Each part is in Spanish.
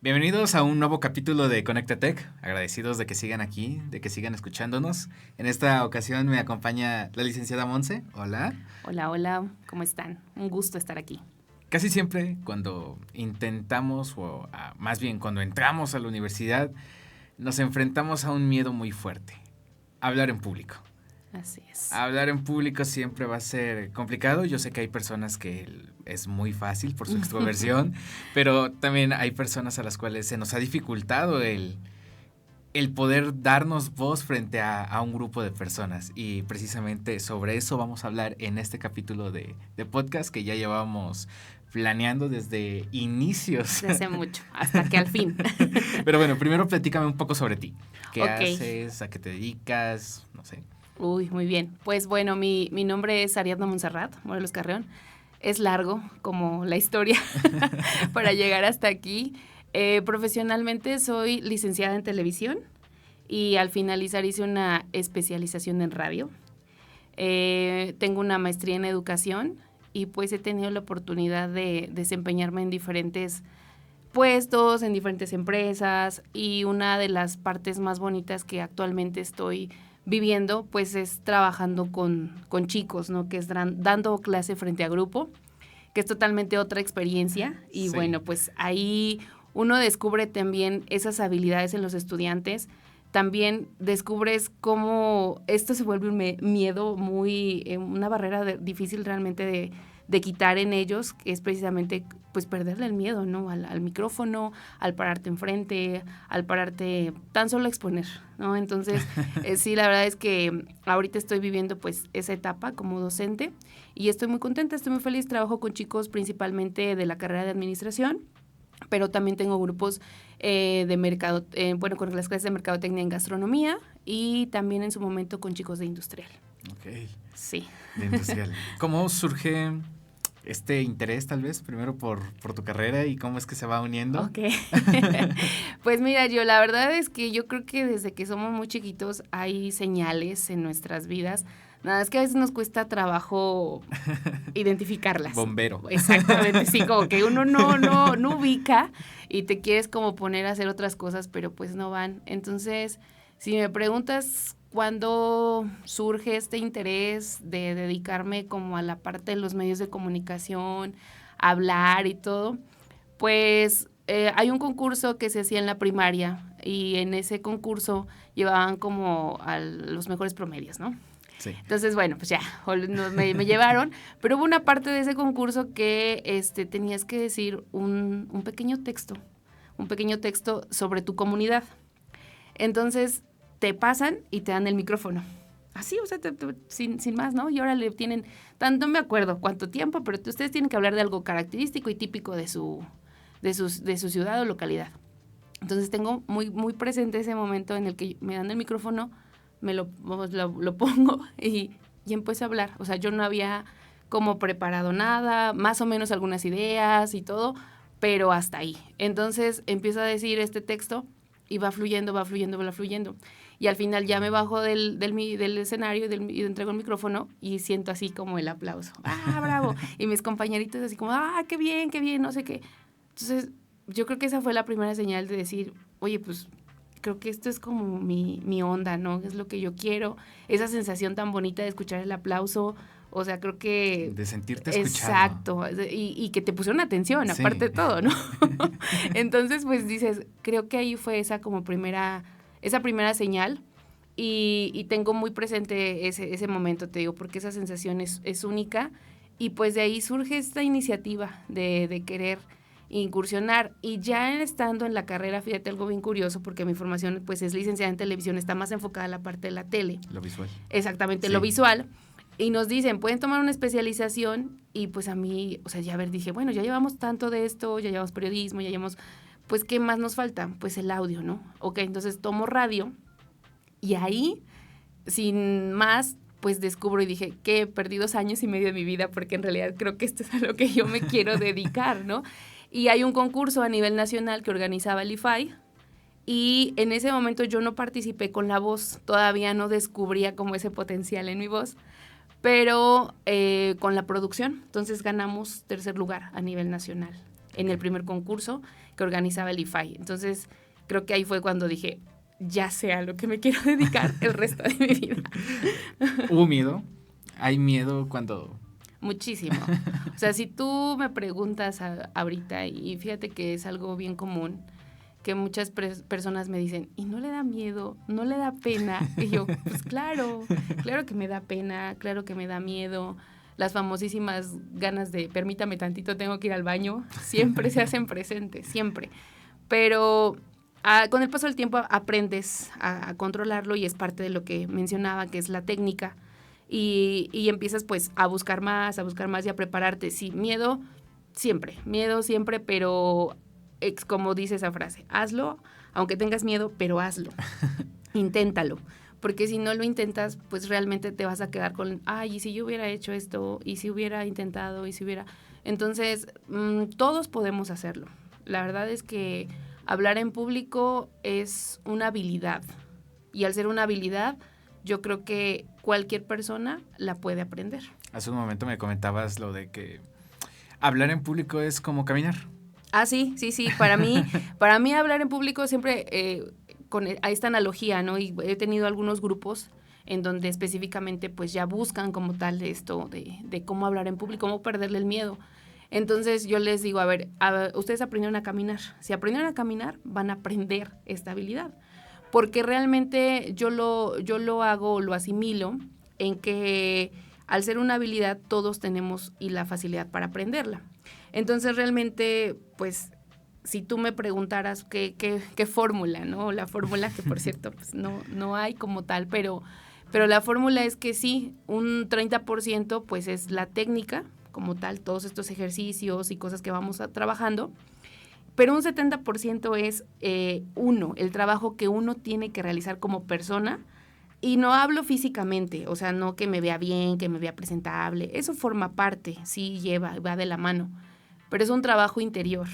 Bienvenidos a un nuevo capítulo de Conecta Tech. Agradecidos de que sigan aquí, de que sigan escuchándonos. En esta ocasión me acompaña la licenciada Monse. Hola. Hola, ¿cómo están? Un gusto estar aquí. Casi siempre cuando intentamos, más bien cuando entramos a la universidad, nos enfrentamos a un miedo muy fuerte: hablar en público. Así es. Hablar en público siempre va a ser complicado. Yo sé que hay personas que es muy fácil por su extroversión, pero también hay personas a las cuales se nos ha dificultado el poder darnos voz frente a un grupo de personas. Y precisamente sobre eso vamos a hablar en este capítulo de podcast que ya llevamos planeando desde inicios. Desde hace mucho, hasta que al fin. Pero bueno, primero platícame un poco sobre ti. ¿Qué Okay. haces? ¿A qué te dedicas? No sé. Uy, muy bien. Pues bueno, mi nombre es Ariadna Montserrat Morelos Carreón. Es largo como la historia para llegar hasta aquí. Profesionalmente soy licenciada en televisión y al finalizar hice una especialización en radio. Tengo una maestría en educación y pues he tenido la oportunidad de desempeñarme en diferentes puestos, en diferentes empresas, y una de las partes más bonitas que actualmente estoy viviendo pues es trabajando con chicos, ¿no? Que es dando clase frente a grupo, que es totalmente otra experiencia. Y Sí. bueno, pues ahí uno descubre también esas habilidades en los estudiantes. También descubres cómo esto se vuelve un miedo muy, una barrera difícil realmente de quitar en ellos, que es precisamente pues perderle el miedo, ¿no? Al micrófono, al pararte enfrente, al pararte tan solo a exponer, ¿no? Entonces, sí, la verdad es que ahorita estoy viviendo pues esa etapa como docente y estoy muy contenta, estoy muy feliz. Trabajo con chicos principalmente de la carrera de administración, pero también tengo grupos de mercado, con las clases de mercadotecnia en gastronomía y también en su momento con chicos de industrial. Ok. Sí. De industrial. ¿Cómo surge este interés, tal vez, primero por tu carrera, y cómo es que se va uniendo? Ok. Pues mira, la verdad es que yo creo que desde que somos muy chiquitos hay señales en nuestras vidas. Nada, es que a veces nos cuesta trabajo identificarlas. Bombero. Exactamente, sí, como que uno no ubica y te quieres como poner a hacer otras cosas, pero pues no van. Entonces, si me preguntas cuándo surge este interés de dedicarme como a la parte de los medios de comunicación, hablar y todo, pues hay un concurso que se hacía en la primaria y en ese concurso llevaban como a los mejores promedios, ¿no? Sí. Entonces, bueno, pues ya, me llevaron, pero hubo una parte de ese concurso que tenías que decir un pequeño texto sobre tu comunidad. Entonces, te pasan y te dan el micrófono. Así, o sea, sin más, ¿no? Y ahora le tienen, no me acuerdo cuánto tiempo, pero ustedes tienen que hablar de algo característico y típico de su ciudad o localidad. Entonces, tengo muy, muy presente ese momento en el que me dan el micrófono, me lo pongo y empiezo a hablar. O sea, yo no había como preparado nada, más o menos algunas ideas y todo, pero hasta ahí. Entonces empiezo a decir este texto y va fluyendo. Y al final ya me bajo del escenario y entrego el micrófono y siento así como el aplauso. ¡Ah, bravo! Y mis compañeritos así como, ¡ah, qué bien, no sé qué! Entonces, yo creo que esa fue la primera señal de decir, oye, pues creo que esto es como mi onda, ¿no? Es lo que yo quiero, esa sensación tan bonita de escuchar el aplauso. O sea, creo que... De sentirte escuchado. Exacto, y que te pusieron atención, Sí. aparte de todo, ¿no? Entonces, pues dices, creo que ahí fue esa primera señal, y tengo muy presente ese momento, te digo, porque esa sensación es única, y pues de ahí surge esta iniciativa de querer incursionar. Y ya estando en la carrera, fíjate, algo bien curioso, porque mi formación pues es licenciada en televisión, está más enfocada a la parte de la tele. Lo visual. Exactamente, sí. Lo visual. Y nos dicen, pueden tomar una especialización, y pues a mí, o sea, ya dije, bueno, ya llevamos tanto de esto, ya llevamos periodismo, ya llevamos, pues, ¿qué más nos falta? Pues el audio, ¿no? Ok, entonces tomo radio, y ahí, sin más, pues descubro y dije, que perdí 2 años y medio de mi vida, porque en realidad creo que esto es a lo que yo me quiero dedicar, ¿no? Y hay un concurso a nivel nacional que organizaba el IFAI, y en ese momento yo no participé con la voz, todavía no descubría como ese potencial en mi voz, pero con la producción, entonces ganamos 3er lugar a nivel nacional. en el primer concurso que organizaba el IFAI. Entonces, creo que ahí fue cuando dije, ya sé a lo que me quiero dedicar el resto de mi vida. ¿Hubo miedo? ¿Hay miedo cuando...? Muchísimo. O sea, si tú me preguntas ahorita, y fíjate que es algo bien común, que muchas personas me dicen, ¿y no le da miedo? ¿No le da pena? Y yo, pues claro que me da pena, claro que me da miedo. Las famosísimas ganas de, permítame tantito, tengo que ir al baño, siempre se hacen presentes, siempre. Pero con el paso del tiempo aprendes a controlarlo y es parte de lo que mencionaba, que es la técnica. Y empiezas pues a buscar más y a prepararte. Sí, miedo siempre, pero como dice esa frase, hazlo, aunque tengas miedo, pero hazlo, inténtalo, porque si no lo intentas, pues realmente te vas a quedar con, ay, ¿y si yo hubiera hecho esto? ¿Y si hubiera intentado? ¿Y si hubiera...? Entonces, todos podemos hacerlo. La verdad es que hablar en público es una habilidad, y al ser una habilidad, yo creo que cualquier persona la puede aprender. Hace un momento me comentabas lo de que hablar en público es como caminar. Ah, sí. Para mí hablar en público siempre con esta analogía, ¿no? Y he tenido algunos grupos en donde específicamente pues ya buscan como tal esto de cómo hablar en público, cómo perderle el miedo. Entonces yo les digo, a ver, ustedes aprendieron a caminar. Si aprendieron a caminar, van a aprender esta habilidad. Porque realmente yo lo hago, lo asimilo en que al ser una habilidad todos tenemos y la facilidad para aprenderla. Entonces realmente, pues, si tú me preguntaras qué fórmula, ¿no? La fórmula que, por cierto, pues no hay como tal, pero la fórmula es que sí, un 30% pues es la técnica como tal, todos estos ejercicios y cosas que vamos trabajando, pero un 70% es el trabajo que uno tiene que realizar como persona. Y no hablo físicamente, o sea, no que me vea bien, que me vea presentable, eso forma parte, sí va de la mano, pero es un trabajo interior.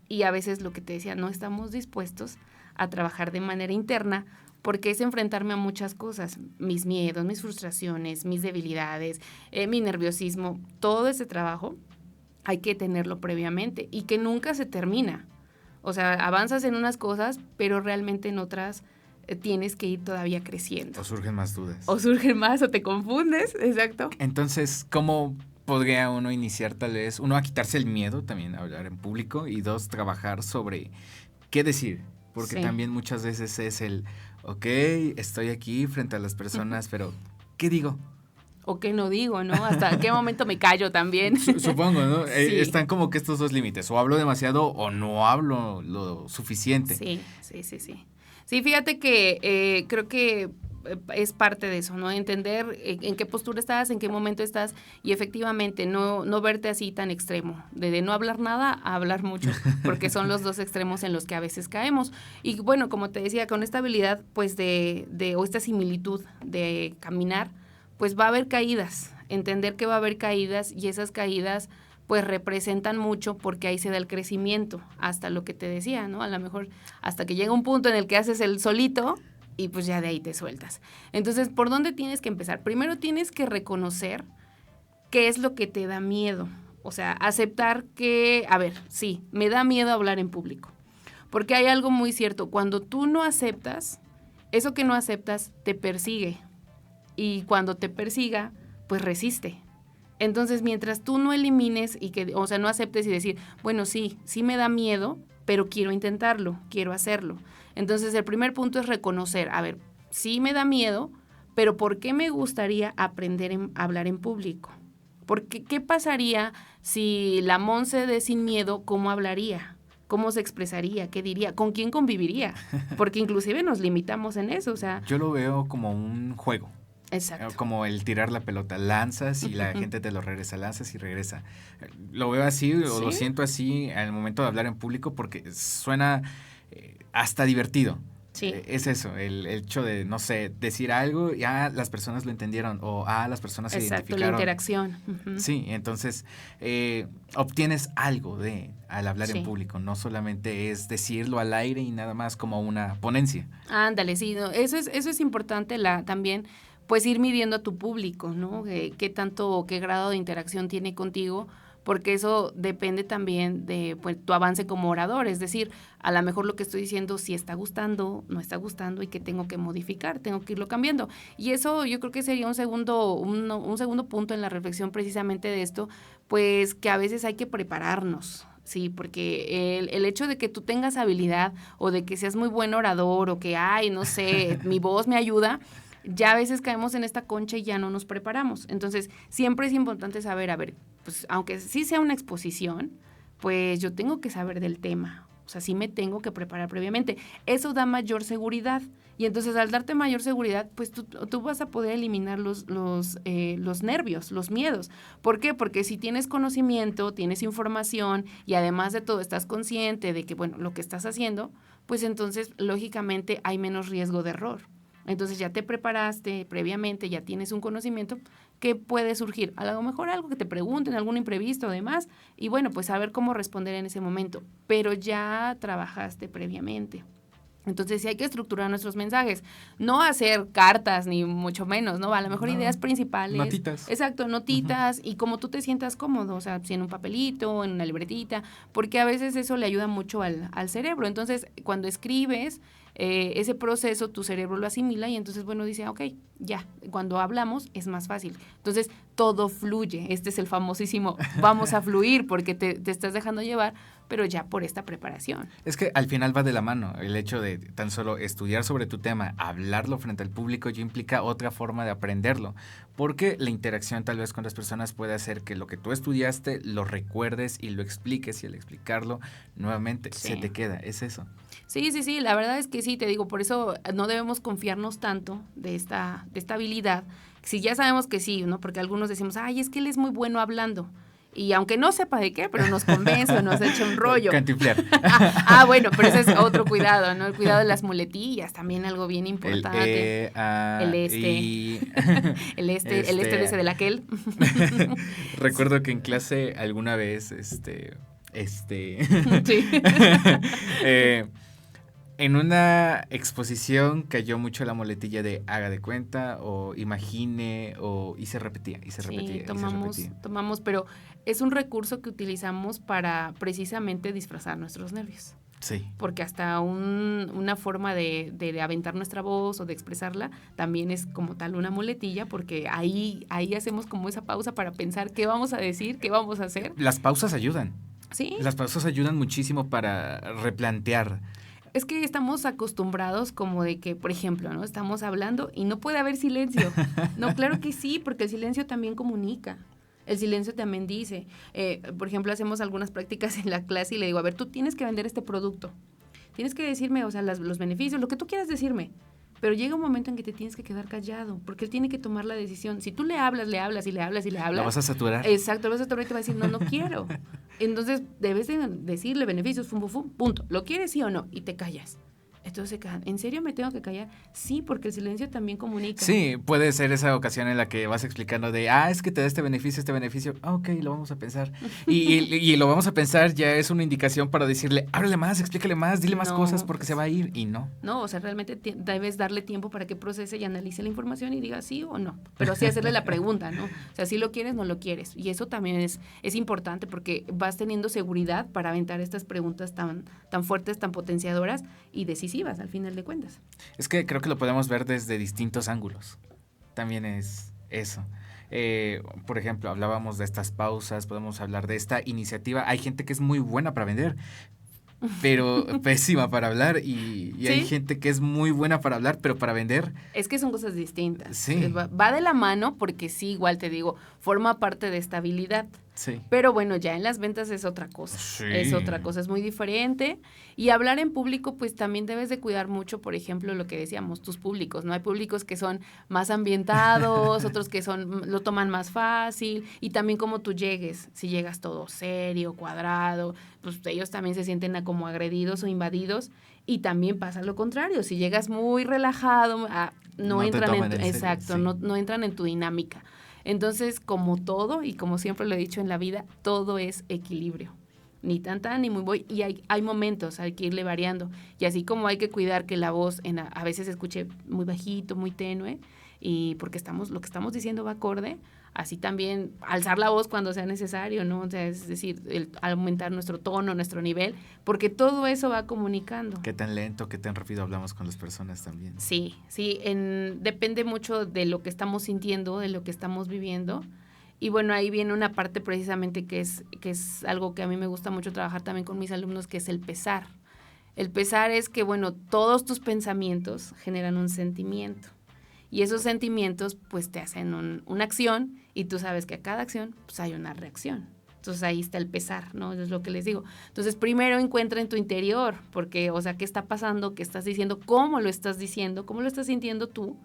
Y a veces lo que te decía, no estamos dispuestos a trabajar de manera interna porque es enfrentarme a muchas cosas, mis miedos, mis frustraciones, mis debilidades, mi nerviosismo, todo ese trabajo hay que tenerlo previamente y que nunca se termina. O sea, avanzas en unas cosas, pero realmente en otras tienes que ir todavía creciendo. O surgen más dudas. O surgen más, o te confundes, exacto. Entonces, ¿cómo podría uno iniciar tal vez? Uno, a quitarse el miedo también a hablar en público y dos, trabajar sobre qué decir. Porque sí. También muchas veces es ok, estoy aquí frente a las personas, pero ¿qué digo? O qué no digo, ¿no? ¿Hasta qué momento me callo también? Supongo, ¿no? Sí. Están como que estos dos límites, o hablo demasiado o no hablo lo suficiente. Sí. Sí, fíjate que creo que es parte de eso, ¿no? Entender en qué postura estás, en qué momento estás y efectivamente no verte así tan extremo, de no hablar nada a hablar mucho, porque son los dos extremos en los que a veces caemos. Y bueno, como te decía, con esta habilidad pues o esta similitud de caminar, pues va a haber caídas, entender que va a haber caídas y esas caídas pues representan mucho porque ahí se da el crecimiento, hasta lo que te decía, ¿no? A lo mejor hasta que llega un punto en el que haces el solito y pues ya de ahí te sueltas. Entonces, ¿por dónde tienes que empezar? Primero tienes que reconocer qué es lo que te da miedo. O sea, aceptar que, a ver, sí, me da miedo hablar en público. Porque hay algo muy cierto, cuando tú no aceptas, eso que no aceptas te persigue. Y cuando te persiga, pues resiste. Entonces, mientras tú no elimines o sea, no aceptes y decir, bueno, sí me da miedo, pero quiero intentarlo, quiero hacerlo. Entonces, el primer punto es reconocer, a ver, sí me da miedo, pero ¿por qué me gustaría aprender a hablar en público? Porque, ¿qué pasaría si la Monse de sin miedo, cómo hablaría? ¿Cómo se expresaría? ¿Qué diría? ¿Con quién conviviría? Porque inclusive nos limitamos en eso, o sea. Yo lo veo como un juego. Exacto. Como el tirar la pelota, lanzas y la gente te lo regresa, lanzas y regresa. Lo veo así o lo siento así al momento de hablar en público porque suena hasta divertido. Sí. Es eso, el hecho de, no sé, decir algo y las personas lo entendieron o las personas se identificaron. Exacto, la interacción. Sí, entonces obtienes algo al hablar en público, no solamente es decirlo al aire y nada más como una ponencia. Ándale, sí, no, eso es importante también, pues ir midiendo a tu público, ¿no? Qué tanto o qué grado de interacción tiene contigo, porque eso depende también de pues, tu avance como orador, es decir, a lo mejor lo que estoy diciendo sí está gustando, no está gustando y que tengo que modificar, tengo que irlo cambiando. Y eso yo creo que sería un segundo punto en la reflexión precisamente de esto, pues que a veces hay que prepararnos. Sí, porque el hecho de que tú tengas habilidad o de que seas muy buen orador o que, ay, no sé, mi voz me ayuda, ya a veces caemos en esta concha y ya no nos preparamos. Entonces, siempre es importante saber, a ver, pues aunque sí sea una exposición, pues yo tengo que saber del tema. O sea, sí me tengo que preparar previamente. Eso da mayor seguridad. Y entonces, al darte mayor seguridad, pues tú vas a poder eliminar los nervios, los miedos. ¿Por qué? Porque si tienes conocimiento, tienes información y además de todo estás consciente de que, bueno, lo que estás haciendo, pues entonces, lógicamente, hay menos riesgo de error. Entonces ya te preparaste previamente, ya tienes un conocimiento que puede surgir. A lo mejor algo que te pregunten, algún imprevisto o demás, y bueno, pues saber cómo responder en ese momento. Pero ya trabajaste previamente. Entonces sí hay que estructurar nuestros mensajes, no hacer cartas ni mucho menos, ¿no? A lo mejor ideas principales. Notitas. Exacto, notitas y como tú te sientas cómodo, o sea, si en un papelito, en una libretita, porque a veces eso le ayuda mucho al cerebro. Entonces, cuando escribes, ese proceso tu cerebro lo asimila y entonces, bueno, dice, ok, ya, cuando hablamos es más fácil. Entonces, todo fluye. Este es el famosísimo, vamos a fluir porque te estás dejando llevar, pero ya por esta preparación. Es que al final va de la mano el hecho de tan solo estudiar sobre tu tema, hablarlo frente al público ya implica otra forma de aprenderlo, porque la interacción tal vez con las personas puede hacer que lo que tú estudiaste lo recuerdes y lo expliques y al explicarlo nuevamente se te queda, es eso. Sí, la verdad es que sí, te digo, por eso no debemos confiarnos tanto de esta habilidad. Si ya sabemos que sí, ¿no? Porque algunos decimos, ay, es que él es muy bueno hablando. Y aunque no sepa de qué, pero nos convence o nos echa un rollo. Cantinflear. Bueno, pero ese es otro cuidado, ¿no? El cuidado de las muletillas, también algo bien importante. El de ese de la aquel. Recuerdo que en clase alguna vez, Sí. En una exposición cayó mucho la muletilla de haga de cuenta o imagine y se repetía. Tomamos, pero es un recurso que utilizamos para precisamente disfrazar nuestros nervios. Sí. Porque hasta una forma de aventar nuestra voz o de expresarla también es como tal una muletilla, porque ahí hacemos como esa pausa para pensar qué vamos a decir, qué vamos a hacer. Las pausas ayudan. Sí. Las pausas ayudan muchísimo para replantear. Es que estamos acostumbrados como de que, por ejemplo, ¿no? Estamos hablando y no puede haber silencio. No, claro que sí, porque el silencio también comunica. El silencio también dice. Por ejemplo, hacemos algunas prácticas en la clase y le digo, a ver, tú tienes que vender este producto. Tienes que decirme, o sea, los beneficios, lo que tú quieras decirme. Pero llega un momento en que te tienes que quedar callado, porque él tiene que tomar la decisión. Si tú le hablas. ¿La vas a saturar? Exacto, lo vas a saturar y te va a decir, no quiero. Entonces, debes de decirle beneficios, punto. ¿Lo quieres, sí o no? Y te callas. Entonces se quedan, ¿en serio me tengo que callar? Sí, porque el silencio también comunica. Sí, puede ser esa ocasión en la que vas explicando de, es que te da este beneficio. Ok, lo vamos a pensar. Y lo vamos a pensar ya es una indicación para decirle, háblale más, explícale más, dile más cosas porque se va a ir y no. No, o sea, realmente debes darle tiempo para que procese y analice la información y diga sí o no. Pero sí hacerle la pregunta, ¿no? O sea, si lo quieres, no lo quieres. Y eso también es importante porque vas teniendo seguridad para aventar estas preguntas tan fuertes, tan potenciadoras y decisivas al final de cuentas. Es que creo que lo podemos ver desde distintos ángulos. También es eso. Por ejemplo, hablábamos de estas pausas, podemos hablar de esta iniciativa. Hay gente que es muy buena para vender, pero pésima para hablar y ¿sí? Hay gente que es muy buena para hablar, pero para vender... Es que son cosas distintas. Sí. Va de la mano porque sí, igual te digo, forma parte de esta habilidad. Sí. Pero bueno, ya en las ventas es otra cosa. Sí. Es otra cosa, es muy diferente. Y hablar en público, pues también debes de cuidar mucho, por ejemplo, lo que decíamos, tus públicos, ¿no? Hay públicos que son más ambientados, otros que lo toman más fácil. Y también como tú llegues, si llegas todo serio, cuadrado, pues ellos también se sienten como agredidos o invadidos. Y también pasa lo contrario, si llegas muy relajado, no entran en tu, exacto, sí. no entran en tu dinámica. Entonces, como todo, y como siempre lo he dicho en la vida, todo es equilibrio. Ni tan ni muy voy. Y hay momentos, hay que irle variando. Y así como hay que cuidar que la voz a veces se escuche muy bajito, muy tenue, y porque lo que estamos diciendo va acorde, así también alzar la voz cuando sea necesario, ¿no? O sea, es decir, aumentar nuestro tono, nuestro nivel, porque todo eso va comunicando. ¿Qué tan lento, qué tan rápido hablamos con las personas también? Sí, depende mucho de lo que estamos sintiendo, de lo que estamos viviendo. Y bueno, ahí viene una parte precisamente que es algo que a mí me gusta mucho trabajar también con mis alumnos, que es el pesar. El pesar es que, bueno, todos tus pensamientos generan un sentimiento. Y esos sentimientos, pues, te hacen una acción, y tú sabes que a cada acción, pues, hay una reacción. Entonces, ahí está el pesar, ¿no? Eso es lo que les digo. Entonces, primero encuentra en tu interior, porque, o sea, ¿qué está pasando? ¿Qué estás diciendo? ¿Cómo lo estás diciendo? ¿Cómo lo estás sintiendo tú?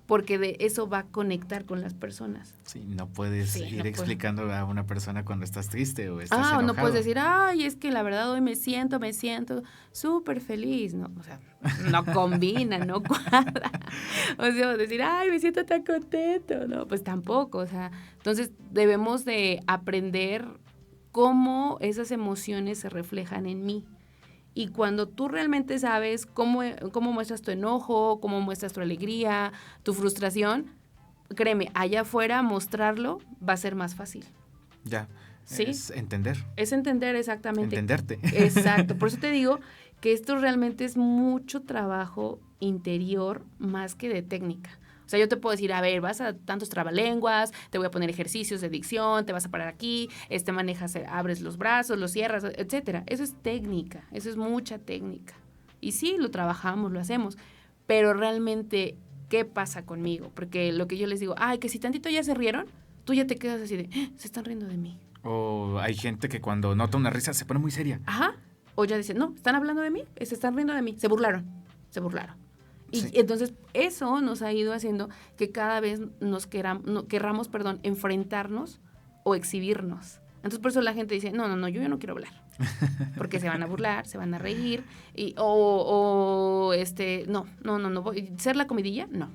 Porque de eso va a conectar con las personas. Sí, no puedes ir explicando a una persona cuando estás triste o estás enojado. No puedes decir, ay, es que la verdad hoy me siento súper feliz, ¿no? O sea, no combina, no cuadra. O sea, decir, ay, me siento tan contento, ¿no? Pues tampoco, o sea, entonces debemos de aprender cómo esas emociones se reflejan en mí. Y cuando tú realmente sabes cómo muestras tu enojo, cómo muestras tu alegría, tu frustración, créeme, allá afuera mostrarlo va a ser más fácil. Ya, ¿sí? Es entender. Es entender, exactamente. Entenderte. Exacto, por eso te digo que esto realmente es mucho trabajo interior más que de técnica. O sea, yo te puedo decir, a ver, vas a tantos trabalenguas, te voy a poner ejercicios de dicción, te vas a parar aquí, manejas, abres los brazos, los cierras, etcétera. Eso es técnica, eso es mucha técnica. Y sí, lo trabajamos, lo hacemos, pero realmente, ¿qué pasa conmigo? Porque lo que yo les digo, ay, que si tantito ya se rieron, tú ya te quedas así de, se están riendo de mí. O hay gente que cuando nota una risa se pone muy seria. Ajá. O ya dicen, no, están hablando de mí, se están riendo de mí, se burlaron. Y sí. entonces eso nos ha ido haciendo que cada vez querramos enfrentarnos o exhibirnos. Entonces por eso la gente dice, no, yo no quiero hablar. Porque se van a burlar, se van a reír, no, ser la comidilla, no.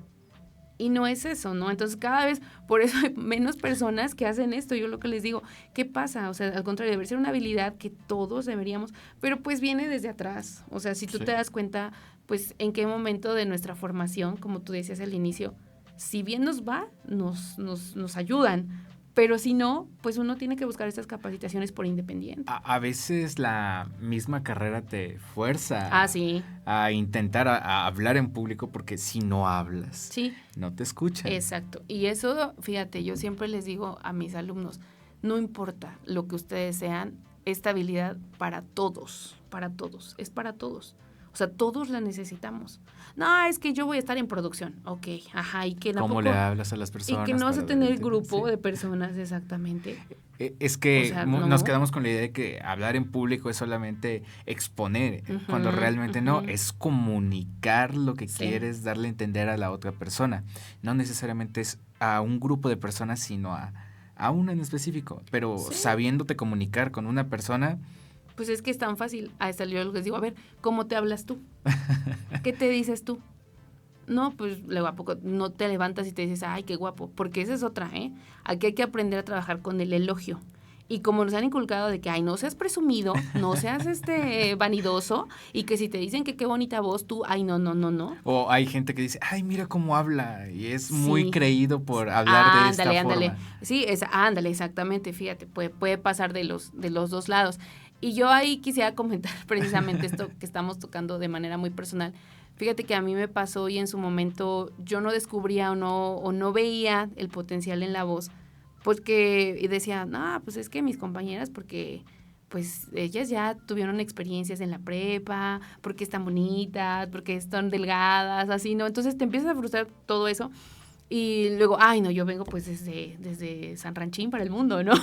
Y no es eso, ¿no? Entonces cada vez, por eso hay menos personas que hacen esto. Yo lo que les digo, ¿qué pasa? O sea, al contrario, debe ser una habilidad que todos deberíamos, pero pues viene desde atrás. O sea, si tú te das cuenta, pues en qué momento de nuestra formación, como tú decías al inicio, si bien nos va, nos ayudan, pero si no, pues uno tiene que buscar estas capacitaciones por independiente. A veces la misma carrera te fuerza a intentar a hablar en público, porque si no hablas, no te escuchan. Exacto. Y eso, fíjate, yo siempre les digo a mis alumnos, no importa lo que ustedes sean, esta habilidad es para todos. O sea, todos la necesitamos. No, es que yo voy a estar en producción. Ok, ajá. Y que ¿Cómo le hablas a las personas? Y que no vas a tener grupo de personas, exactamente. Es que nos quedamos con la idea de que hablar en público es solamente exponer, cuando realmente no, es comunicar lo que quieres darle a entender a la otra persona. No necesariamente es a un grupo de personas, sino a una en específico. Pero sabiéndote comunicar con una persona... Pues es que es tan fácil. Ahí salió yo les digo, a ver, ¿cómo te hablas tú? ¿Qué te dices tú? No, pues luego a poco no te levantas y te dices, ay, qué guapo, porque esa es otra, ¿eh? Aquí hay que aprender a trabajar con el elogio. Y como nos han inculcado de que, ay, no seas presumido, no seas vanidoso, y que si te dicen que qué bonita voz, tú, ay, no. O hay gente que dice, ay, mira cómo habla, y es muy creído por hablar de esta forma. Sí, ándale, exactamente, fíjate, puede pasar de los dos lados. Y yo ahí quisiera comentar precisamente esto que estamos tocando de manera muy personal. Fíjate que a mí me pasó y en su momento yo no descubría o no veía el potencial en la voz, porque decía, no, pues es que mis compañeras, porque pues ellas ya tuvieron experiencias en la prepa, porque están bonitas, porque están delgadas, así, ¿no? Entonces te empiezas a frustrar todo eso. Y luego, ay, no, yo vengo pues desde San Ranchín para el mundo, ¿no?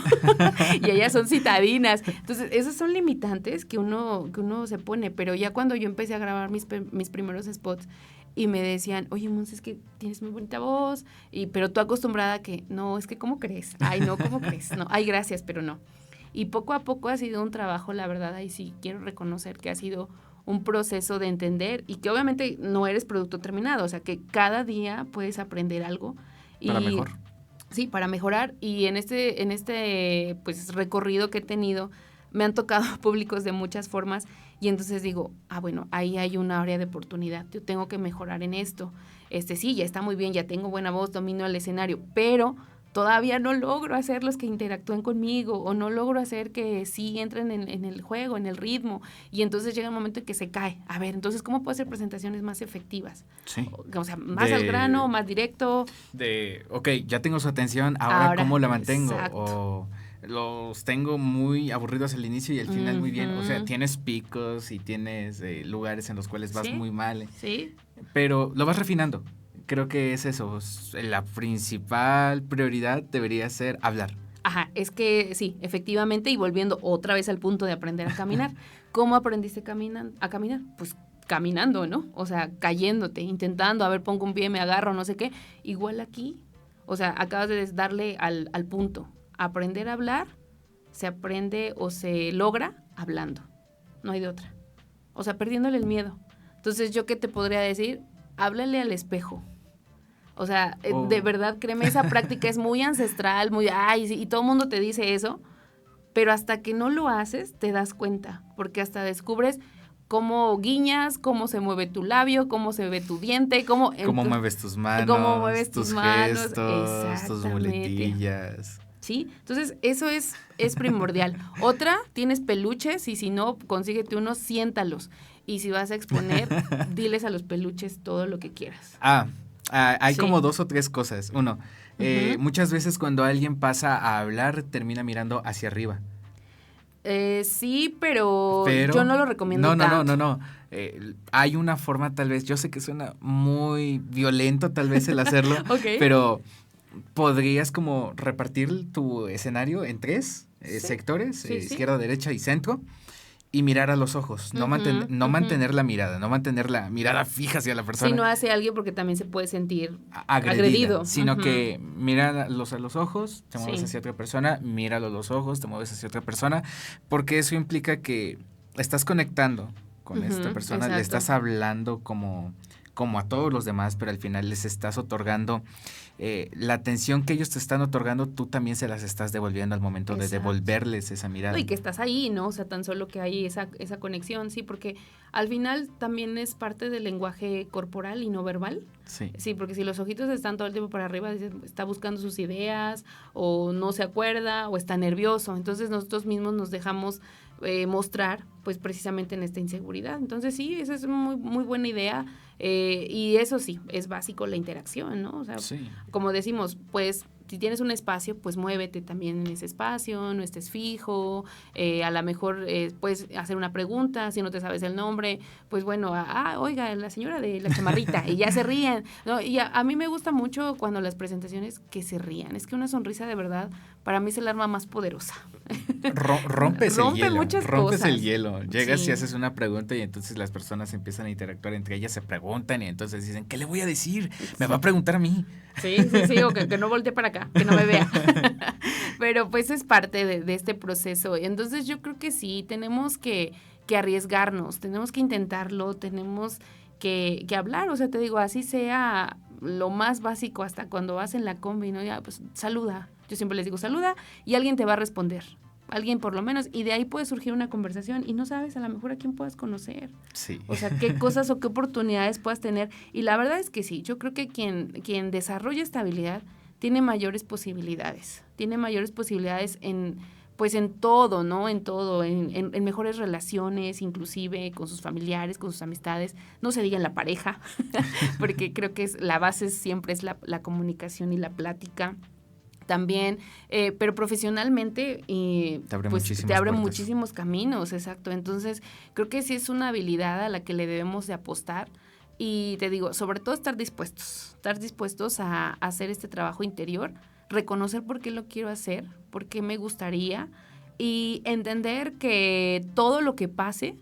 Y ellas son citadinas. Entonces, esos son limitantes que uno se pone. Pero ya cuando yo empecé a grabar mis primeros spots y me decían, oye, Mons, es que tienes muy bonita voz, pero tú acostumbrada a que, no, es que ¿cómo crees? Ay, no, ¿cómo crees? No, ay, gracias, pero no. Y poco a poco ha sido un trabajo, la verdad, ahí sí quiero reconocer que ha sido un proceso de entender y que obviamente no eres producto terminado, o sea que cada día puedes aprender algo. Para mejor. Sí, para mejorar. Y en este pues recorrido que he tenido, me han tocado públicos de muchas formas y entonces digo, bueno, ahí hay una área de oportunidad, yo tengo que mejorar en esto. Sí, ya está muy bien, ya tengo buena voz, domino el escenario, pero todavía no logro hacerlos que interactúen conmigo o no logro hacer que sí entren en el juego, en el ritmo. Y entonces llega un momento en que se cae. A ver, entonces, ¿cómo puedo hacer presentaciones más efectivas? Sí. O sea, más al grano, más directo. Ok, ya tengo su atención, ahora ¿cómo la mantengo? Exacto. O los tengo muy aburridos al inicio y al final muy bien. O sea, tienes picos y tienes lugares en los cuales vas muy mal. Sí. Pero lo vas refinando. Creo que es eso. La principal prioridad debería ser hablar. Ajá, es que sí, efectivamente, y volviendo otra vez al punto de aprender a caminar. ¿Cómo aprendiste a caminar? Pues caminando, ¿no? O sea, cayéndote, intentando, a ver, pongo un pie, me agarro, no sé qué. Igual aquí, o sea, acabas de darle al punto. Aprender a hablar se aprende o se logra hablando. No hay de otra. O sea, perdiéndole el miedo. Entonces, ¿yo qué te podría decir? Háblale al espejo. O sea, de verdad, créeme, esa práctica es muy ancestral, y todo el mundo te dice eso, pero hasta que no lo haces, te das cuenta, porque hasta descubres cómo guiñas, cómo se mueve tu labio, cómo se ve tu diente, cómo mueves tus manos, cómo mueves tus manos, gestos, tus muletillas. ¿Sí? Entonces, eso es primordial. Otra, tienes peluches y si no, consíguete unos, siéntalos. Y si vas a exponer, diles a los peluches todo lo que quieras. Hay como 2 o 3 cosas. Uno, muchas veces cuando alguien pasa a hablar, termina mirando hacia arriba. Sí, pero yo no lo recomiendo tanto. No. Hay una forma, tal vez, yo sé que suena muy violento tal vez el hacerlo, Okay. Pero podrías como repartir tu escenario en 3 sectores, izquierda, derecha y centro. Y mirar a los ojos, no mantener la mirada fija hacia la persona. Si no hace alguien porque también se puede sentir agredido. Sino que míralos a los ojos, te mueves hacia otra persona, míralo a los ojos, te mueves hacia otra persona, porque eso implica que estás conectando con esta persona, exacto. Le estás hablando como a todos los demás, pero al final les estás otorgando la atención que ellos te están otorgando, tú también se las estás devolviendo al momento de devolverles esa mirada. Y que estás ahí, ¿no? O sea, tan solo que hay esa conexión, sí, porque al final también es parte del lenguaje corporal y no verbal. Sí. Sí, porque si los ojitos están todo el tiempo para arriba, está buscando sus ideas, o no se acuerda, o está nervioso. Entonces nosotros mismos nos dejamos mostrar, pues precisamente en esta inseguridad. Entonces sí, esa es muy, muy buena idea. Y eso sí, es básico la interacción, ¿no? O sea, como decimos, pues si tienes un espacio, pues muévete también en ese espacio, no estés fijo, a lo mejor puedes hacer una pregunta, si no te sabes el nombre, pues bueno, oiga, la señora de la chamarrita, y ya se ríen, ¿no? Y a mí me gusta mucho cuando las presentaciones que se rían, es que una sonrisa de verdad, para mí es el arma más poderosa. Rompe muchas cosas. El hielo, llegas y haces una pregunta y entonces las personas empiezan a interactuar entre ellas, se preguntan y entonces dicen, ¿qué le voy a decir? Me va a preguntar a mí. Sí, o que no voltee para acá, que no me vea. Pero pues es parte de este proceso. Entonces yo creo que sí, tenemos que arriesgarnos, tenemos que intentarlo, tenemos que hablar. O sea, te digo, así sea lo más básico hasta cuando vas en la combi, ¿no? Ya, pues saluda. Yo siempre les digo, saluda y alguien te va a responder. Alguien por lo menos, y de ahí puede surgir una conversación y no sabes a lo mejor a quién puedas conocer. Sí. O sea, qué cosas o qué oportunidades puedas tener. Y la verdad es que sí, yo creo que quien desarrolla esta habilidad tiene mayores posibilidades. Tiene mayores posibilidades en todo, ¿no? En todo, en mejores relaciones, inclusive con sus familiares, con sus amistades. No se diga en la pareja, porque creo que la base siempre es la comunicación y la plática. También, pero profesionalmente te abre muchísimos caminos, exacto. Entonces, creo que sí es una habilidad a la que le debemos de apostar y te digo, sobre todo estar dispuestos a hacer este trabajo interior, reconocer por qué lo quiero hacer, por qué me gustaría y entender que todo lo que pase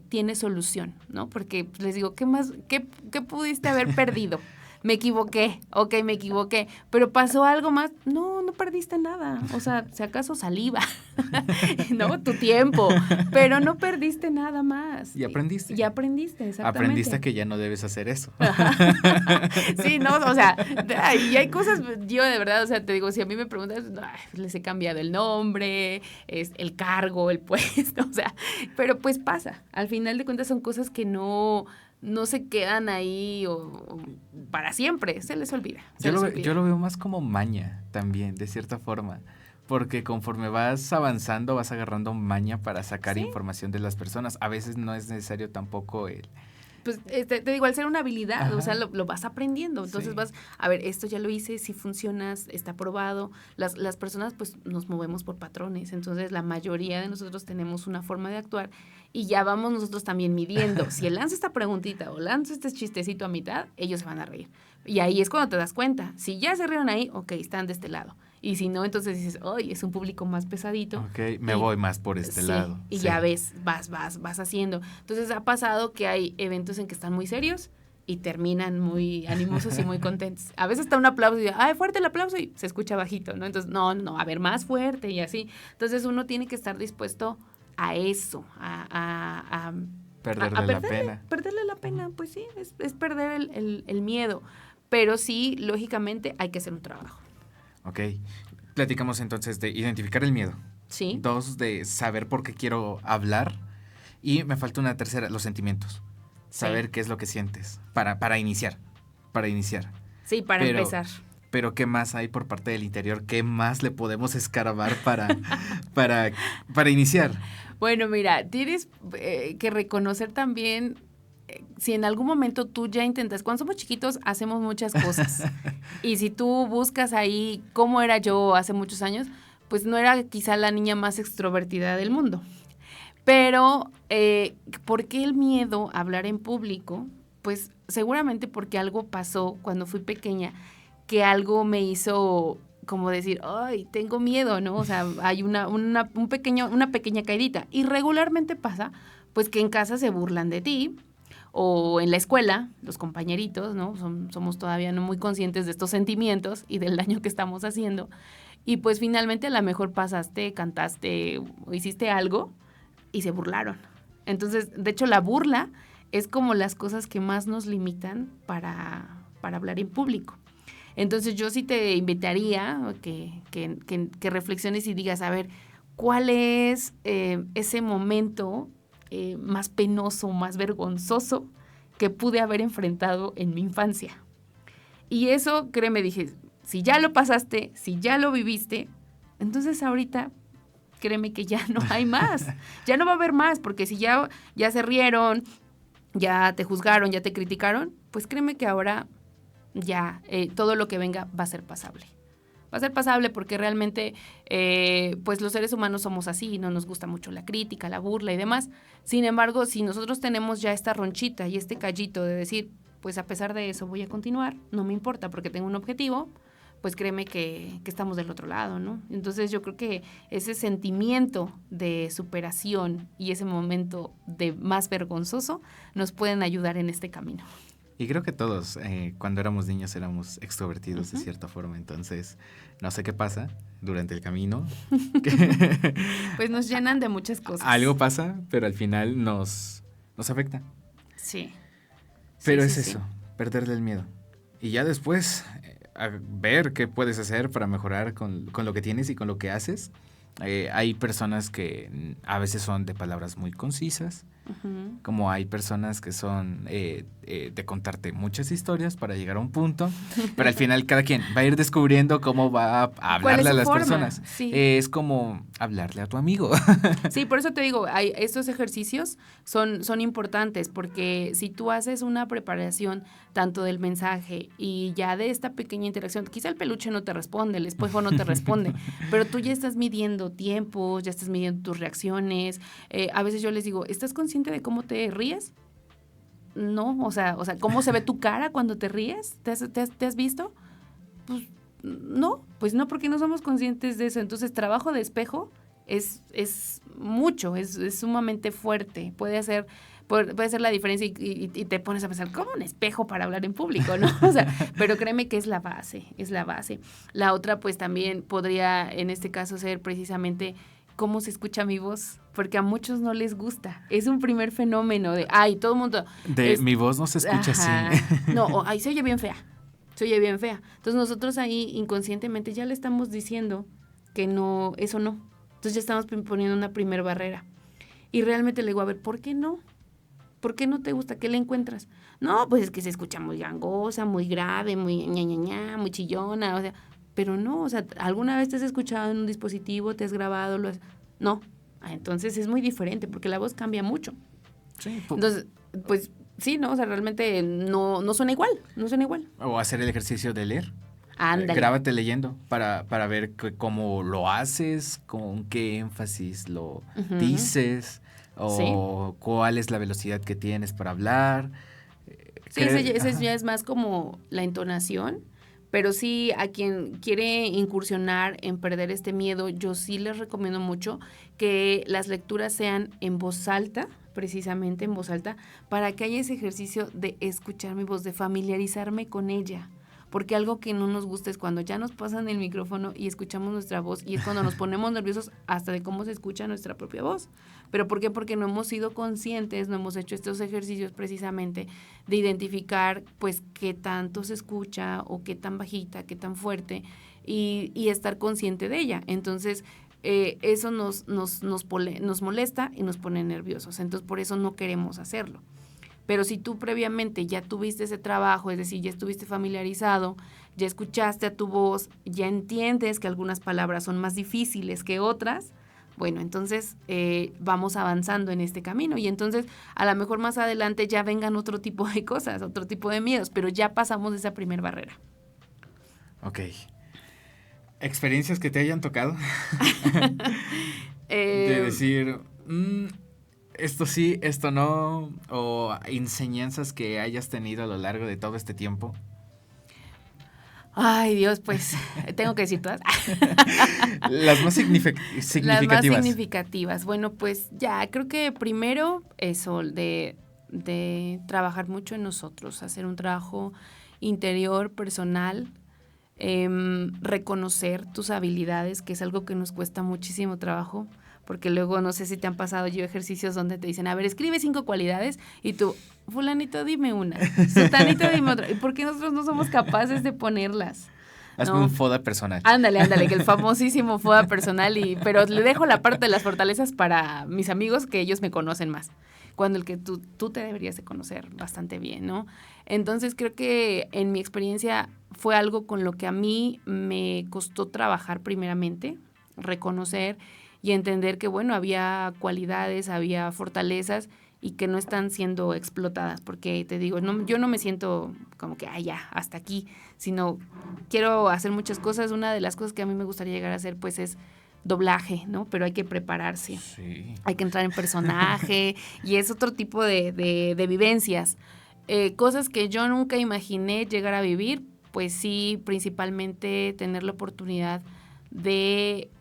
tiene solución, ¿no? Porque les digo, ¿qué pudiste haber perdido? Me equivoqué, pero pasó algo más, no perdiste nada, o sea, si acaso saliva, ¿no? Tu tiempo, pero no perdiste nada más. Y aprendiste. Exactamente. Aprendiste que ya no debes hacer eso. Sí, no, o sea, y hay cosas, yo de verdad, o sea, te digo, si a mí me preguntas, les he cambiado el nombre, el cargo, el puesto, o sea, pero pues pasa, al final de cuentas son cosas que no no se quedan ahí o para siempre, se les olvida. Yo lo veo más como maña también, de cierta forma, porque conforme vas avanzando vas agarrando maña para sacar información de las personas. A veces no es necesario tampoco el... Pues te digo, al ser una habilidad, Ajá. o sea, lo vas aprendiendo. Entonces Sí. vas, a ver, esto ya lo hice, si funciona, está probado. Las personas pues nos movemos por patrones, entonces la mayoría de nosotros tenemos una forma de actuar y ya vamos nosotros también midiendo. Si él lanza esta preguntita o lanza este chistecito a mitad, ellos se van a reír. Y ahí es cuando te das cuenta. Si ya se rieron ahí, ok, están de este lado. Y si no, entonces dices, oye, es un público más pesadito. Ok, me voy más por este lado. Y Sí. ya ves, vas haciendo. Entonces ha pasado que hay eventos en que están muy serios y terminan muy animosos y muy contentos. A veces está un aplauso y ¡ay, fuerte el aplauso! Y se escucha bajito, ¿no? Entonces, no, a ver, más fuerte y así. Entonces uno tiene que estar dispuesto a eso, a Perderle la pena. Perderle la pena, pues sí, es perder el miedo. Pero sí, lógicamente, hay que hacer un trabajo. Ok, platicamos entonces de identificar el miedo. Sí. 2, de saber por qué quiero hablar. Y me falta una tercera, los sentimientos. Saber qué es lo que sientes para iniciar. Sí, para empezar. Pero ¿qué más hay por parte del interior? ¿Qué más le podemos escarbar para iniciar? Bueno, mira, tienes que reconocer también si en algún momento tú ya intentas, cuando somos chiquitos hacemos muchas cosas y si tú buscas ahí cómo era yo hace muchos años, pues no era quizá la niña más extrovertida del mundo. Pero, ¿por qué el miedo a hablar en público? Pues seguramente porque algo pasó cuando fui pequeña, que algo me hizo como decir, ay, tengo miedo, ¿no? O sea, hay una pequeña caidita. Y regularmente pasa, pues que en casa se burlan de ti, o en la escuela, los compañeritos, ¿no? Somos todavía no muy conscientes de estos sentimientos y del daño que estamos haciendo. Y pues finalmente a lo mejor pasaste, cantaste o hiciste algo y se burlaron. Entonces, de hecho, la burla es como las cosas que más nos limitan para hablar en público. Entonces, yo sí te invitaría que reflexiones y digas, a ver, ¿cuál es ese momento más penoso, más vergonzoso que pude haber enfrentado en mi infancia? Y eso, créeme, dije, si ya lo pasaste, si ya lo viviste, entonces ahorita, créeme que ya no hay más, ya no va a haber más, porque si ya se rieron, ya te juzgaron, ya te criticaron, pues créeme que ahora ya todo lo que venga va a ser pasable. Va a ser pasable porque realmente pues los seres humanos somos así, no nos gusta mucho la crítica, la burla y demás. Sin embargo, si nosotros tenemos ya esta ronchita y este callito de decir, pues a pesar de eso voy a continuar, no me importa porque tengo un objetivo, pues créeme que estamos del otro lado, ¿no? Entonces yo creo que ese sentimiento de superación y ese momento de más vergonzoso nos pueden ayudar en este camino. Y creo que todos, cuando éramos niños, éramos extrovertidos de cierta forma. Entonces, no sé qué pasa durante el camino. Pues nos llenan de muchas cosas. Algo pasa, pero al final nos afecta. Sí. Pero sí, es eso, perderle el miedo. Y ya después, a ver qué puedes hacer para mejorar con lo que tienes y con lo que haces. Hay personas que a veces son de palabras muy concisas. Uh-huh. Como hay personas que son de contarte muchas historias para llegar a un punto, pero al final cada quien va a ir descubriendo cómo va a hablarle a las personas. Sí. Es como hablarle a tu amigo. Sí, por eso te digo, estos ejercicios son importantes, porque si tú haces una preparación tanto del mensaje y ya de esta pequeña interacción, quizá el peluche no te responde, el espejo no te responde, pero tú ya estás midiendo tiempos, ya estás midiendo tus reacciones. A veces yo les digo, ¿estás consciente de cómo te ríes? No, o sea, ¿cómo se ve tu cara cuando te ríes? ¿Te has visto? Pues no, porque no somos conscientes de eso. Entonces, trabajo de espejo es mucho, es sumamente fuerte, puede hacer la diferencia y te pones a pensar, ¿cómo un espejo para hablar en público, no? O sea, pero créeme que es la base. La otra, pues también podría, en este caso, ser precisamente cómo se escucha mi voz, porque a muchos no les gusta. Es un primer fenómeno de, todo el mundo... mi voz no se escucha así. No, se oye bien fea. Entonces nosotros ahí inconscientemente ya le estamos diciendo que no, eso no. Entonces ya estamos poniendo una primer barrera. Y realmente le digo, a ver, ¿por qué no? ¿Por qué no te gusta? ¿Qué le encuentras? No, pues es que se escucha muy gangosa, muy grave, muy ña, ña, ña, muy chillona, o sea, pero no, o sea, ¿alguna vez te has escuchado en un dispositivo, te has grabado? No. Entonces es muy diferente porque la voz cambia mucho. Sí, Entonces, pues sí, ¿no? O sea, realmente no suena igual, no suena igual. o hacer el ejercicio de leer. Ándale. Grábate leyendo para ver cómo lo haces, con qué énfasis lo dices, o cuál es la velocidad que tienes para hablar. Sí, ese ya es más como la entonación, pero sí a quien quiere incursionar en perder este miedo, yo sí les recomiendo mucho que las lecturas sean en voz alta, precisamente en voz alta, para que haya ese ejercicio de escuchar mi voz, de familiarizarme con ella. Porque algo que no nos gusta es cuando ya nos pasan el micrófono y escuchamos nuestra voz, y es cuando nos ponemos nerviosos hasta de cómo se escucha nuestra propia voz. ¿Pero por qué? Porque no hemos sido conscientes, no hemos hecho estos ejercicios precisamente de identificar pues qué tanto se escucha o qué tan bajita, qué tan fuerte, y estar consciente de ella. Entonces, eso nos molesta y nos pone nerviosos. Entonces, por eso no queremos hacerlo. Pero si tú previamente ya tuviste ese trabajo, es decir, ya estuviste familiarizado, ya escuchaste a tu voz, ya entiendes que algunas palabras son más difíciles que otras, bueno, entonces vamos avanzando en este camino. Y entonces a lo mejor más adelante ya vengan otro tipo de cosas, otro tipo de miedos, pero ya pasamos esa primer barrera. Ok. ¿Experiencias que te hayan tocado? De decir... esto sí, esto no, o enseñanzas que hayas tenido a lo largo de todo este tiempo. Ay, Dios, pues, tengo que decir todas. Las más significativas. Las más significativas. Bueno, pues ya, creo que primero eso, de trabajar mucho en nosotros, hacer un trabajo interior, personal, reconocer tus habilidades, que es algo que nos cuesta muchísimo trabajo. Porque luego, no sé si te han pasado yo ejercicios donde te dicen, a ver, escribe 5 cualidades, y tú, fulanito, dime una, sutanito, dime otra. ¿Y por qué nosotros no somos capaces de ponerlas? Hazme un FODA personal. Ándale, que el famosísimo FODA personal, pero le dejo la parte de las fortalezas para mis amigos, que ellos me conocen más, cuando el que tú te deberías de conocer bastante bien, ¿no? Entonces, creo que en mi experiencia fue algo con lo que a mí me costó trabajar primeramente, reconocer y entender que, bueno, había cualidades, había fortalezas y que no están siendo explotadas, porque te digo, yo no me siento como que, ya, hasta aquí, sino quiero hacer muchas cosas. Una de las cosas que a mí me gustaría llegar a hacer, pues, es doblaje, ¿no? Pero hay que prepararse, sí. Hay que entrar en personaje y es otro tipo de vivencias. Cosas que yo nunca imaginé llegar a vivir, pues sí, principalmente tener la oportunidad de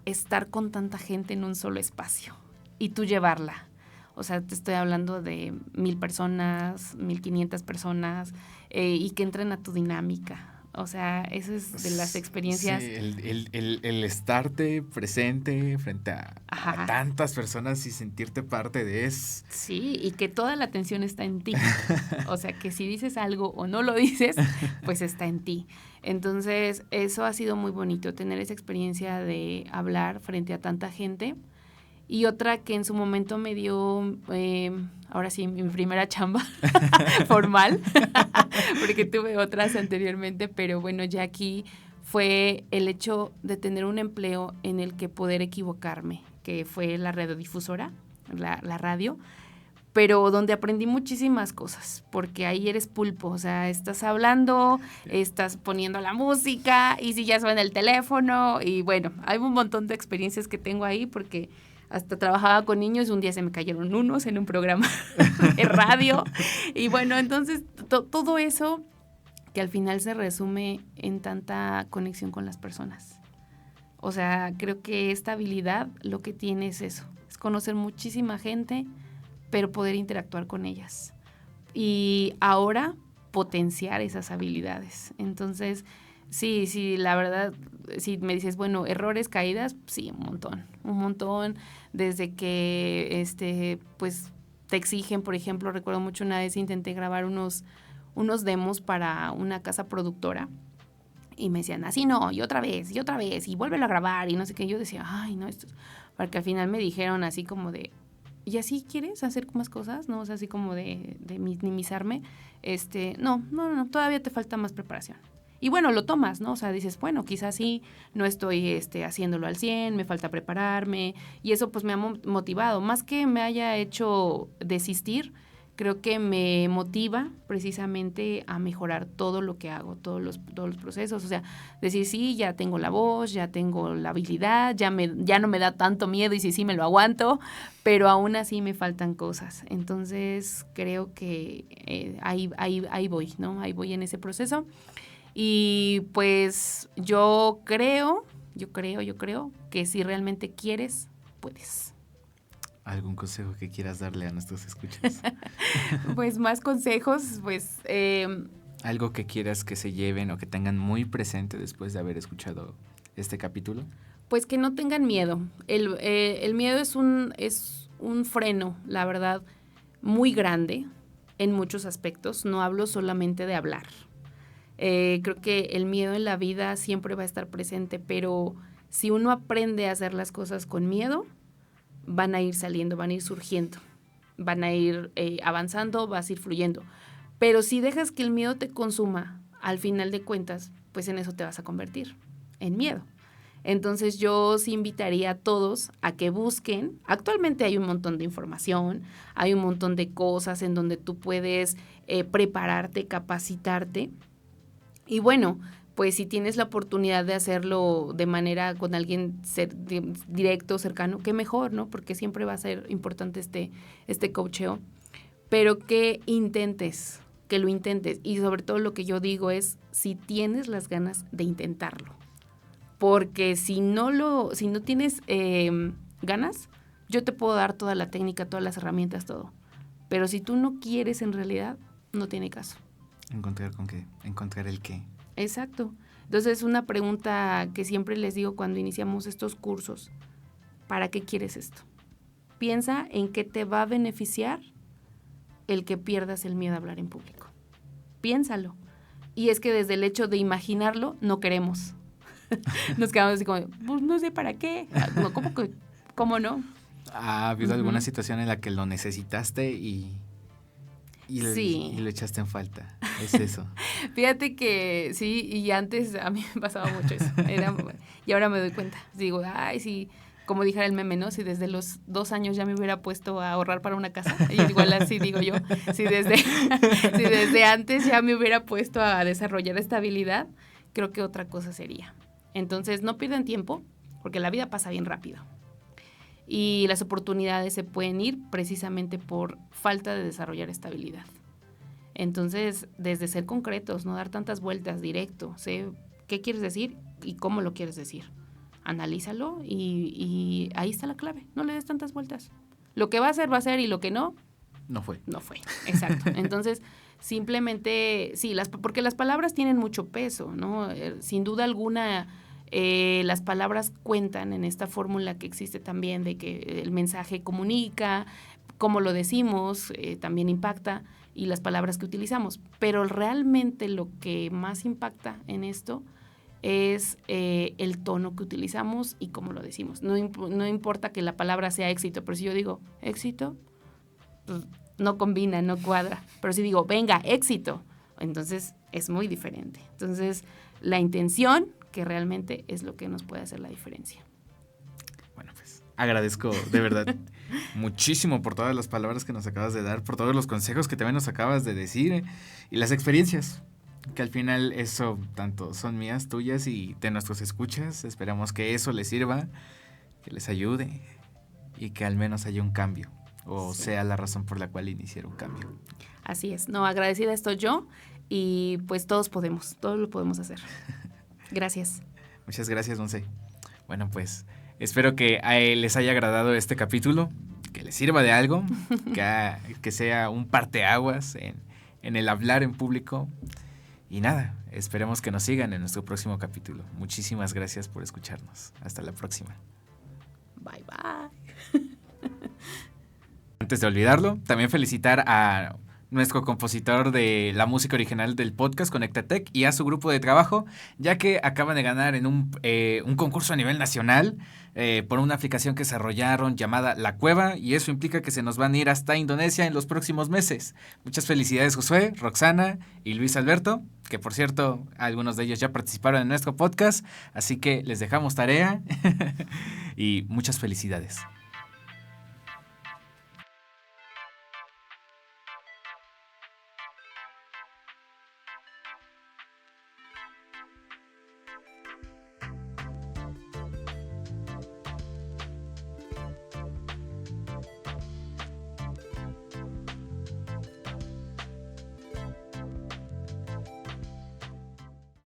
estar con tanta gente en un solo espacio y tú llevarla. O sea, te estoy hablando de 1,000 personas, 1,500 personas, y que entren a tu dinámica. O sea, eso es de las experiencias. Sí, el estarte presente frente a tantas personas y sentirte parte de eso. Sí, y que toda la atención está en ti. O sea, que si dices algo o no lo dices, pues está en ti. Entonces, eso ha sido muy bonito, tener esa experiencia de hablar frente a tanta gente. Y otra que en su momento me dio, ahora sí, mi primera chamba formal, porque tuve otras anteriormente, pero bueno, ya aquí fue el hecho de tener un empleo en el que poder equivocarme, que fue la radiodifusora, la radio, pero donde aprendí muchísimas cosas, porque ahí eres pulpo, o sea, estás hablando, estás poniendo la música, y si ya suena el teléfono, y bueno, hay un montón de experiencias que tengo ahí, porque hasta trabajaba con niños, un día se me cayeron unos en un programa de radio, y bueno, entonces todo eso que al final se resume en tanta conexión con las personas. O sea, creo que esta habilidad lo que tiene es eso, es conocer muchísima gente, pero poder interactuar con ellas. Y ahora potenciar esas habilidades. Entonces, sí, la verdad, si me dices, bueno, errores, caídas, sí, un montón, desde que, pues, te exigen, por ejemplo, recuerdo mucho una vez intenté grabar unos demos para una casa productora, y me decían, así no, y otra vez, y vuélvelo a grabar, y no sé qué. Yo decía, ay, no, esto, porque al final me dijeron así como de, ¿y así quieres hacer más cosas? ¿No? O sea, así como de minimizarme. No, todavía te falta más preparación. Y bueno, lo tomas, ¿no? O sea, dices, bueno, quizás sí, no estoy haciéndolo al 100, me falta prepararme, y eso pues me ha motivado. Más que me haya hecho desistir, creo que me motiva precisamente a mejorar todo lo que hago, todos los procesos. O sea, decir, sí, ya tengo la voz, ya tengo la habilidad, ya no me da tanto miedo y sí me lo aguanto, pero aún así me faltan cosas. Entonces, creo que ahí voy, ¿no? Ahí voy en ese proceso. Y pues yo creo que si realmente quieres, puedes. ¿Algún consejo que quieras darle a nuestros escuchas? Pues más consejos, pues... ¿Algo que quieras que se lleven o que tengan muy presente después de haber escuchado este capítulo? Pues que no tengan miedo. El miedo es un freno, la verdad, muy grande en muchos aspectos. No hablo solamente de hablar. Creo que el miedo en la vida siempre va a estar presente, pero si uno aprende a hacer las cosas con miedo, van a ir saliendo, van a ir surgiendo, van a ir avanzando, vas a ir fluyendo. Pero si dejas que el miedo te consuma, al final de cuentas, pues en eso te vas a convertir, en miedo. Entonces yo sí invitaría a todos a que busquen. Actualmente hay un montón de información, hay un montón de cosas en donde tú puedes prepararte, capacitarte. Y bueno, pues si tienes la oportunidad de hacerlo de manera con alguien directo, cercano, qué mejor, ¿no? Porque siempre va a ser importante este coacheo. Pero que lo intentes. Y sobre todo lo que yo digo es, si tienes las ganas de intentarlo. Porque si no tienes ganas, yo te puedo dar toda la técnica, todas las herramientas, todo. Pero si tú no quieres en realidad, no tiene caso. ¿Encontrar con qué? ¿Encontrar el qué? Exacto. Entonces, una pregunta que siempre les digo cuando iniciamos estos cursos, ¿para qué quieres esto? Piensa en qué te va a beneficiar el que pierdas el miedo a hablar en público. Piénsalo. Y es que desde el hecho de imaginarlo, no queremos. Nos quedamos así como, pues no sé para qué. No, ¿cómo no? ¿Ha habido alguna situación en la que lo necesitaste y lo echaste en falta? Es eso. Fíjate que sí, y antes a mí me pasaba mucho eso. Y ahora me doy cuenta. Digo, ay, sí, como dijera el meme, ¿no? Si desde los 2 años ya me hubiera puesto a ahorrar para una casa, y igual así digo yo, si desde antes ya me hubiera puesto a desarrollar esta habilidad, creo que otra cosa sería. Entonces, no pierdan tiempo, porque la vida pasa bien rápido. Y las oportunidades se pueden ir precisamente por falta de desarrollar esta habilidad. Entonces, desde ser concretos, no dar tantas vueltas, directo, sé qué quieres decir y cómo lo quieres decir. Analízalo y ahí está la clave, no le des tantas vueltas. Lo que va a ser y lo que no fue, exacto. Entonces, simplemente, sí, porque las palabras tienen mucho peso, ¿no? Sin duda alguna, las palabras cuentan en esta fórmula que existe también de que el mensaje comunica, cómo lo decimos, también impacta, y las palabras que utilizamos. Pero realmente lo que más impacta en esto es el tono que utilizamos y cómo lo decimos. No importa que la palabra sea éxito, pero si yo digo éxito, pues no combina, no cuadra. Pero si digo, venga, éxito, entonces es muy diferente. Entonces, la intención, que realmente es lo que nos puede hacer la diferencia. Bueno, pues agradezco de verdad muchísimo por todas las palabras que nos acabas de dar, por todos los consejos que también nos acabas de decir y las experiencias, que al final eso tanto son mías, tuyas y de nuestros escuchas. Esperamos que eso les sirva, que les ayude y que al menos haya un cambio o sea la razón por la cual iniciar un cambio. Así es, no, agradecida estoy yo y pues todos lo podemos hacer. Gracias. Muchas gracias, Monse. Bueno, pues espero que les haya agradado este capítulo, que les sirva de algo, que sea un parteaguas en el hablar en público. Y nada, esperemos que nos sigan en nuestro próximo capítulo. Muchísimas gracias por escucharnos. Hasta la próxima. Bye, bye. Antes de olvidarlo, también felicitar a nuestro compositor de la música original del podcast Conectatec, y a su grupo de trabajo, ya que acaban de ganar en un concurso a nivel nacional por una aplicación que desarrollaron llamada La Cueva, y eso implica que se nos van a ir hasta Indonesia en los próximos meses. Muchas felicidades, Josué, Roxana y Luis Alberto, que por cierto, algunos de ellos ya participaron en nuestro podcast, así que les dejamos tarea y muchas felicidades.